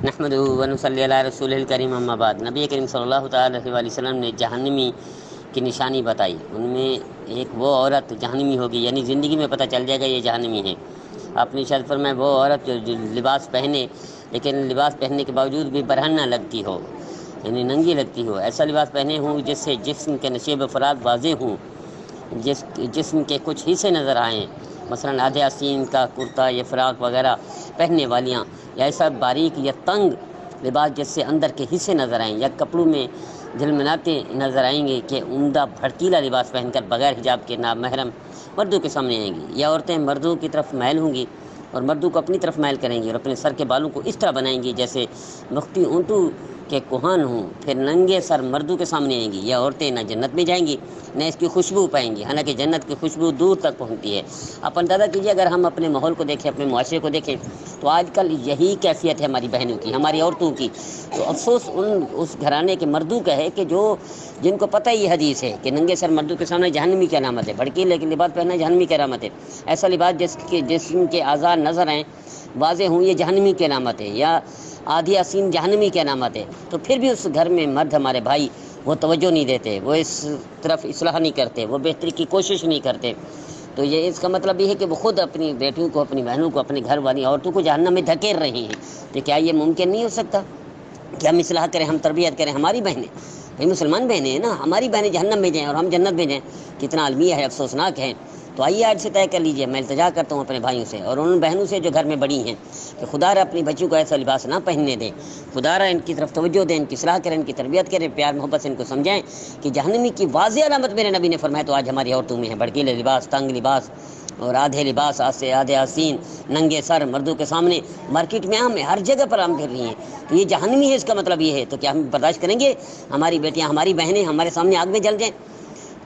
نحمدہ ونصلی علی رسول الکریم اما بعد۔ نبی کریم صلی اللہ تعالی علیہ وسلم نے جہنمی کی نشانی بتائی۔ ان میں ایک وہ عورت جہنمی ہوگی، یعنی زندگی میں پتہ چل جائے گا یہ جہنمی ہے۔ اپنی شرط پر میں وہ عورت جو لباس پہنے لیکن لباس پہننے کے باوجود بھی برہنہ لگتی ہو، یعنی ننگی لگتی ہو، ایسا لباس پہنے ہوں جس سے جسم کے نشیب و فرات واضح ہوں، جسم کے کچھ حصے نظر آئیں، مثلا آدھے آستین کا کرتا یا فراق وغیرہ پہننے والیاں، یا ایسا باریک یا تنگ لباس جس سے اندر کے حصے نظر آئیں، یا کپڑوں میں جھلملاتے نظر آئیں گے کہ عمدہ بھڑکیلا لباس پہن کر بغیر حجاب کے نامحرم مردوں کے سامنے آئیں گی، یا عورتیں مردوں کی طرف میل ہوں گی اور مردوں کو اپنی طرف میل کریں گی اور اپنے سر کے بالوں کو اس طرح بنائیں گی جیسے مختی اونٹوں کے کوہان ہوں، پھر ننگے سر مردوں کے سامنے آئیں گی۔ یہ عورتیں نہ جنت میں جائیں گی نہ اس کی خوشبو پائیں گی، حالانکہ جنت کی خوشبو دور تک پہنچتی ہے۔ آپ اندازہ کیجیے، اگر ہم اپنے ماحول کو دیکھیں، اپنے معاشرے کو دیکھیں، تو آج کل یہی کیفیت ہے ہماری بہنوں کی، ہماری عورتوں کی۔ تو افسوس اس گھرانے کے مردوں کا ہے کہ جن کو پتہ ہی حدیث ہے کہ ننگے سر مردوں کے سامنے جہنمی کی علامت ہے، بھڑکیلے کے لباس پہننا جہنمی کی علامت ہے، ایسا لباس جسم کے اعضاء نظر آئیں واضح ہوں، یہ جہنمی کی علامت ہے، یا آدھی آستین جہنمی کی علامت ہے۔ تو پھر بھی اس گھر میں مرد ہمارے بھائی وہ توجہ نہیں دیتے، وہ اس طرف اصلاح نہیں کرتے، وہ بہتری کی کوشش نہیں کرتے۔ تو یہ اس کا مطلب یہ ہے کہ وہ خود اپنی بیٹیوں کو، اپنی بہنوں کو، اپنے گھر والی عورتوں کو جہنم میں دھکیل رہے ہیں۔ تو کیا یہ ممکن نہیں ہو سکتا کہ ہم اصلاح کریں، ہم تربیت کریں؟ ہماری بہنیں، بھائی مسلمان بہنیں ہیں نا، ہماری بہنیں جہنم میں جائیں اور ہم جنت میں جائیں، کتنا المیہ ہے، افسوسناک ہے۔ تو آئیے آج سے طے کر لیجئے، میں التجا کرتا ہوں اپنے بھائیوں سے اور ان بہنوں سے جو گھر میں بڑی ہیں کہ خدا را اپنی بچیوں کو ایسا لباس نہ پہننے دیں، خدا را ان کی طرف توجہ دیں، ان کی اصلاح کریں، ان کی تربیت کریں، پیار محبت سے ان کو سمجھائیں کہ جہنمی کی واضح علامت میرے نبی نے فرمایا تو آج ہماری عورتوں میں ہے، بھڑکیلے لباس، تنگ لباس اور آدھے لباس، آدھے آستین، ننگے سر مردوں کے سامنے، مارکیٹ میں عام ہے، ہر جگہ پر عام پھر رہی ہیں۔ تو یہ جہنمی ہے، اس کا مطلب یہ ہے۔ تو کیا ہم برداشت کریں گے ہماری بیٹیاں، ہماری بہنیں ہمارے سامنے آگ میں جل جائیں؟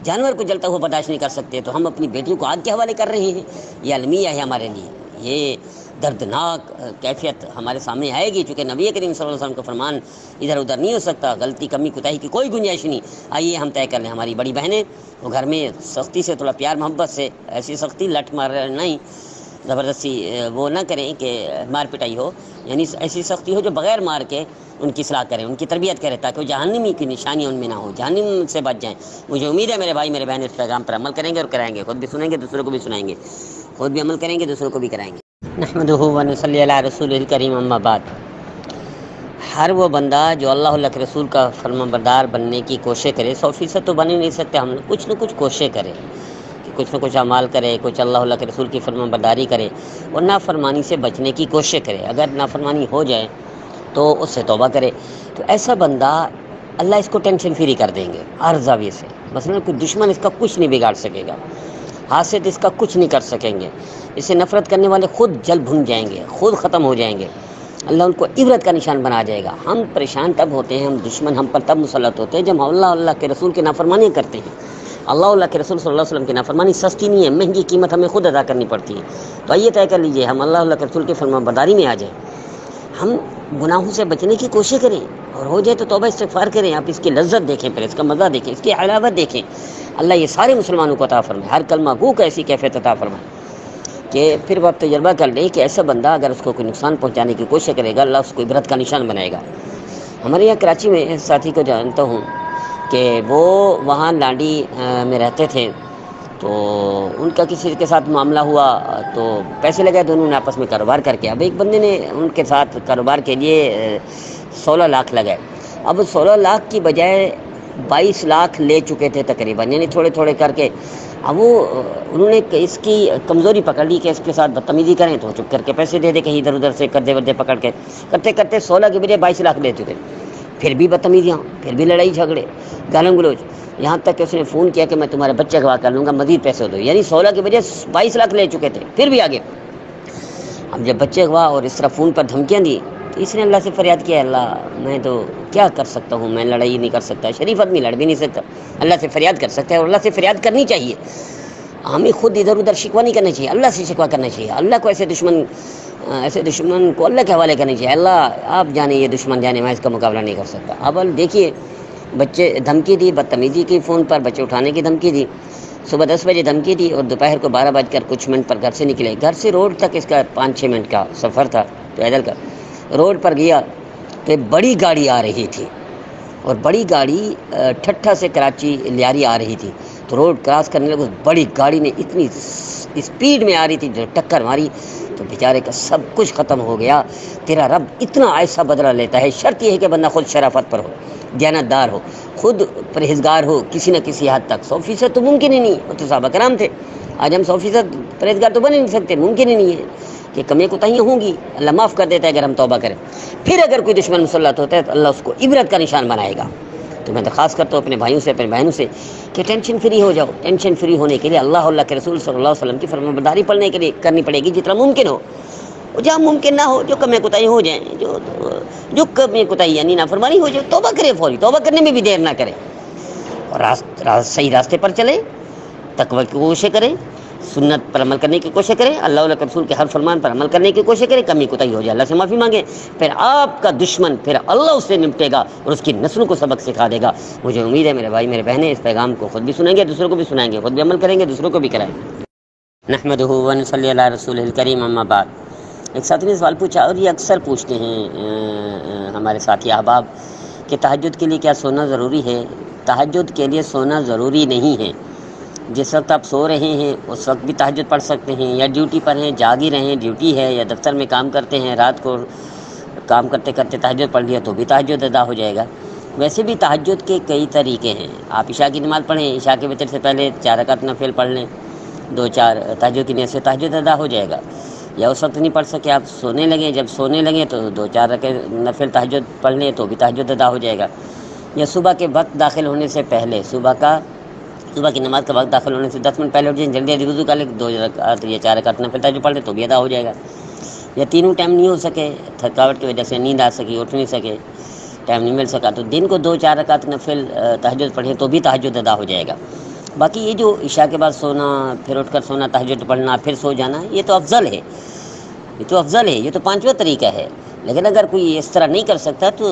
جانور کو جلتا ہوا برداشت نہیں کر سکتے تو ہم اپنی بیٹیوں کو آگ کے حوالے کر رہے ہیں۔ یہ المیہ ہے ہمارے لیے، یہ دردناک کیفیت ہمارے سامنے آئے گی، چونکہ نبی کریم صلی اللہ علیہ وسلم کا فرمان ادھر ادھر نہیں ہو سکتا، غلطی کمی کوتاہی کی کوئی گنجائش نہیں۔ آئیے ہم طے کر لیں، ہماری بڑی بہنیں وہ گھر میں سختی سے، تھوڑا پیار محبت سے، ایسی سختی لٹ مار نہیں، زبردستی وہ نہ کریں کہ مار پٹائی ہو، یعنی ایسی سختی ہو جو بغیر مار کے ان کی اصلاح کریں، ان کی تربیت کریں، تاکہ وہ جہنمی کی نشانیاں ان میں نہ ہو، جہنم سے بچ جائیں۔ مجھے امید ہے میرے بھائی میرے بہن اس پیغام پر عمل کریں گے اور کرائیں گے، خود بھی سنیں گے، دوسروں کو بھی سنائیں گے، خود بھی عمل کریں گے، دوسروں کو بھی کرائیں گے۔ نحمدہ ونصلی علی رسول الکریم اما بعد۔ ہر وہ بندہ جو اللہ کے رسول کا فرمانبردار بننے کی کوشش کرے، 100% تو بن ہی نہیں سکتے، ہم کچھ نہ کچھ کوشش کریں کہ کچھ نہ کچھ اعمال کرے، کچھ اللہ کے رسول کی فرمانبرداری کرے اور نافرمانی سے بچنے کی کوشش کرے۔ اگر نافرمانی ہو جائے تو اس سے توبہ کرے، تو ایسا بندہ اللہ اس کو ٹینشن فری کر دیں گے ہر زاویے سے۔ مثلا کوئی دشمن اس کا کچھ نہیں بگاڑ سکے گا، حاسد اس کا کچھ نہیں کر سکیں گے، اس سے نفرت کرنے والے خود جل بھن جائیں گے، خود ختم ہو جائیں گے، اللہ ان کو عبرت کا نشان بنا جائے گا۔ ہم پریشان تب ہوتے ہیں، ہم دشمن ہم پر تب مسلط ہوتے ہیں جب اللہ کے رسول کی نافرمانی کرتے ہیں۔ اللہ کے رسول صلی اللہ علیہ وسلم کی نافرمانی سستی نہیں ہے، مہنگی قیمت ہمیں خود ادا کرنی پڑتی ہے۔ تو آئیے طے کر لیجئے ہم اللہ کے رسول کی فرمانبرداری میں آ جائیں، ہم گناہوں سے بچنے کی کوشش کریں اور ہو جائے تو توبہ استغفار کریں۔ آپ اس کی لذت دیکھیں، پھر اس کا مزہ دیکھیں، اس کی حلاوت دیکھیں۔ اللہ یہ سارے مسلمانوں کو عطا فرمائے، ہر کلمہ گو کو ایسی کیفیت عطا فرمائے کہ پھر وہ آپ تجربہ کر لیں کہ ایسا بندہ اگر اس کو کوئی نقصان پہنچانے کی کوشش کرے گا، اللہ اس کو عبرت کا نشان بنائے گا۔ ہمارے یہاں کراچی میں اس ساتھی کو جانتا ہوں کہ وہ وہاں لانڈی میں رہتے تھے، تو ان کا کسی کے ساتھ معاملہ ہوا تو پیسے لگائے، دونوں نے آپس میں کاروبار کر کے، اب ایک بندے نے ان کے ساتھ کاروبار کے لیے 16 لاکھ لگائے، اب 16 لاکھ کی بجائے 22 لاکھ لے چکے تھے تقریباً، یعنی تھوڑے تھوڑے کر کے۔ اب انہوں نے اس کی کمزوری پکڑ لی کہ اس کے ساتھ بدتمیزی کریں تو چپ کر کے پیسے دے دے، کہیں ادھر ادھر سے قرضے ورضے پکڑ کے، کرتے کرتے 16 کی بجائے 22 لاکھ لے چکے، پھر بھی بدتمیزیاں، پھر بھی لڑائی جھگڑے، گالم گلوچ، یہاں تک کہ اس نے فون کیا کہ میں تمہارے بچے اغوا کر لوں گا، مزید پیسے دو، یعنی 16 کی بجائے 22 لاکھ لے چکے تھے، پھر بھی آگے۔ اب جب بچے اغوا اور اس طرح فون پر دھمکیاں دی تو اس نے اللہ سے فریاد کیا، اللہ میں تو کیا کر سکتا ہوں، میں لڑائی نہیں کر سکتا، شریف آدمی لڑ بھی نہیں سکتا، اللہ سے فریاد کر سکتا ہے اور اللہ سے فریاد کرنی چاہیے۔ ہمیں خود ادھر ادھر شکوہ نہیں کرنا چاہیے، اللہ سے شکوہ کرنا چاہیے، اللہ کو ایسے دشمن کو اللہ کے حوالے کرنا چاہیے، اللہ آپ جانے یہ دشمن جانے، میں اس کا مقابلہ نہیں کر سکتا۔ اب دیکھیے بچے دھمکی دی، بدتمیزی کی، فون پر بچے اٹھانے کی دھمکی دی، صبح 10 بجے دھمکی دی اور دوپہر کو 12 بج کر کچھ منٹ پر گھر سے نکلے، گھر سے روڈ تک اس کا 5-6 منٹ کا سفر تھا پیدل کا، روڈ پر گیا کہ بڑی گاڑی آ رہی تھی، اور بڑی گاڑی ٹھٹھا سے کراچی لیاری آ رہی تھی، تو روڈ کراس کرنے لگے، بڑی گاڑی نے اتنی اسپیڈ میں آ رہی تھی، جو ٹکر ماری تو بیچارے کا سب کچھ ختم ہو گیا۔ تیرا رب اتنا ایسا بدلہ لیتا ہے، شرط یہ ہے کہ بندہ خود شرافت پر ہو، دیانتدار ہو، خود پرہیزگار ہو کسی نہ کسی حد تک۔ 100% تو ممکن ہی نہیں، وہ تو صحابہ کرام تھے، آج ہم 100% پرہیزگار تو بن ہی نہیں سکتے، ممکن ہی نہیں ہے کہ کمی کوتاہیاں ہوں گی، اللہ معاف کر دیتا ہے اگر ہم توبہ کریں۔ پھر اگر کوئی دشمن مسلط ہوتا ہے تو اللہ اس کو عبرت کا نشان بنائے گا۔ تو میں درخواست کرتا ہوں اپنے بھائیوں سے، اپنے بہنوں سے کہ ٹینشن فری ہو جاؤ۔ ٹینشن فری ہونے کے لیے اللہ کے رسول صلی اللہ علیہ وسلم کی فرمانبرداری پڑھنے کے لیے کرنی پڑے گی جتنا ممکن ہو، جہاں ممکن نہ ہو جو کمی کوتاہی ہو جائیں، جو کمی کوتاہی یعنی نافرمانی ہو جائے، توبہ کرے، فوری توبہ کرنے میں بھی دیر نہ کرے، اور صحیح راستے پر چلے، تقوی کی کوشش کریں، سنت پر عمل کرنے کی کوشش کریں، اللہ کے رسول کے ہر فرمان پر عمل کرنے کی کوشش کریں، کمی کوتاہی ہو جائے اللہ سے معافی مانگیں، پھر آپ کا دشمن، پھر اللہ اس سے نمٹے گا اور اس کی نسلوں کو سبق سکھا دے گا۔ مجھے امید ہے میرے بھائی میرے بہنیں اس پیغام کو خود بھی سنیں گے، دوسروں کو بھی سنائیں گے، خود بھی عمل کریں گے، دوسروں کو بھی کرائیں گے۔ نحمدہ و نصلی علی رسولہ الکریم، اما بعد۔ ایک ساتھی نے سوال پوچھا، اور یہ اکثر پوچھتے ہیں ہمارے ساتھی احباب کہ تہجد کے لیے کیا سونا ضروری ہے؟ تہجد کے لیے سونا ضروری نہیں ہے۔ جس وقت آپ سو رہے ہیں اس وقت بھی تہجد پڑھ سکتے ہیں، یا ڈیوٹی پر ہیں، جاگ ہی رہے ہیں، ڈیوٹی ہے، یا دفتر میں کام کرتے ہیں، رات کو کام کرتے کرتے تہجد پڑھ لیا تو بھی تہجد ادا ہو جائے گا۔ ویسے بھی تہجد کے کئی طریقے ہیں، آپ عشاء کی نماز پڑھیں، عشاء کے وتر سے پہلے 4 رکعت نفل پڑھ لیں، 2-4 تہجد کی نیت سے تہجد ادا ہو جائے گا۔ یا اس وقت نہیں پڑھ سکے، آپ سونے لگیں، جب سونے لگیں تو 2-4 رکعت نفل تہجد پڑھ لیں تو بھی تہجد ادا ہو جائے گا۔ یا صبح کے وقت داخل ہونے سے پہلے، صبح کی نماز کا وقت داخل ہونے سے 10 منٹ پہلے اٹھ جائیں، جلدی وضو کر لیں، 2 رکعت یا 4 رکعت نفل تہجد پڑھ لیں تو بھی ادا ہو جائے گا۔ یا تینوں ٹائم نہیں ہو سکے، تھکاوٹ کی وجہ سے نیند آ سکی، اٹھ نہیں سکے، ٹائم نہیں مل سکا، تو دن کو 2-4 رکعت نفل تہجد پڑھیں تو بھی تہجد ادا ہو جائے گا۔ باقی یہ جو عشاء کے بعد سونا، پھر اٹھ کر سونا، تہجد پڑھنا، پھر سو جانا، یہ تو افضل ہے، یہ تو 5واں طریقہ ہے۔ لیکن اگر کوئی اس طرح نہیں کر سکتا تو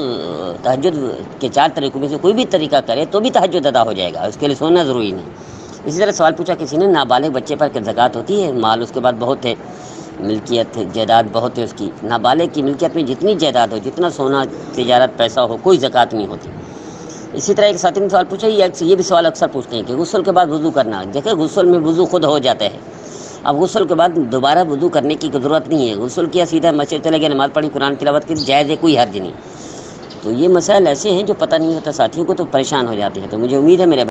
تہجد کے 4 طریقوں میں سے کوئی بھی طریقہ کرے تو بھی تہجد ادا ہو جائے گا، اس کے لیے سونا ضروری نہیں۔ اسی طرح سوال پوچھا کسی نے، نابالغ بچے پر کیا زکوٰۃ ہوتی ہے؟ مال اس کے بعد بہت ہے، ملکیت جائیداد بہت ہے اس کی، نابالغ کی ملکیت میں جتنی جائیداد ہو، جتنا سونا تجارت پیسہ ہو، کوئی زکوٰۃ نہیں ہوتی۔ اسی طرح ایک ساتھی نے سوال پوچھا، یہ بھی سوال اکثر پوچھتے ہیں کہ غسل کے بعد وضو کرنا، دیکھیں غسل میں وضو خود ہو جاتا ہے، اب غسل کے بعد دوبارہ وضو کرنے کی ضرورت نہیں ہے، غسل کیا سیدھا مسجد چلے گئے، نماز پڑھی، قرآن تلاوت کی، جائز ہے، کوئی حرج نہیں۔ تو یہ مسائل ایسے ہیں جو پتہ نہیں ہوتا، ساتھیوں کو تو پریشان ہو جاتے ہیں۔ تو مجھے امید ہے میرے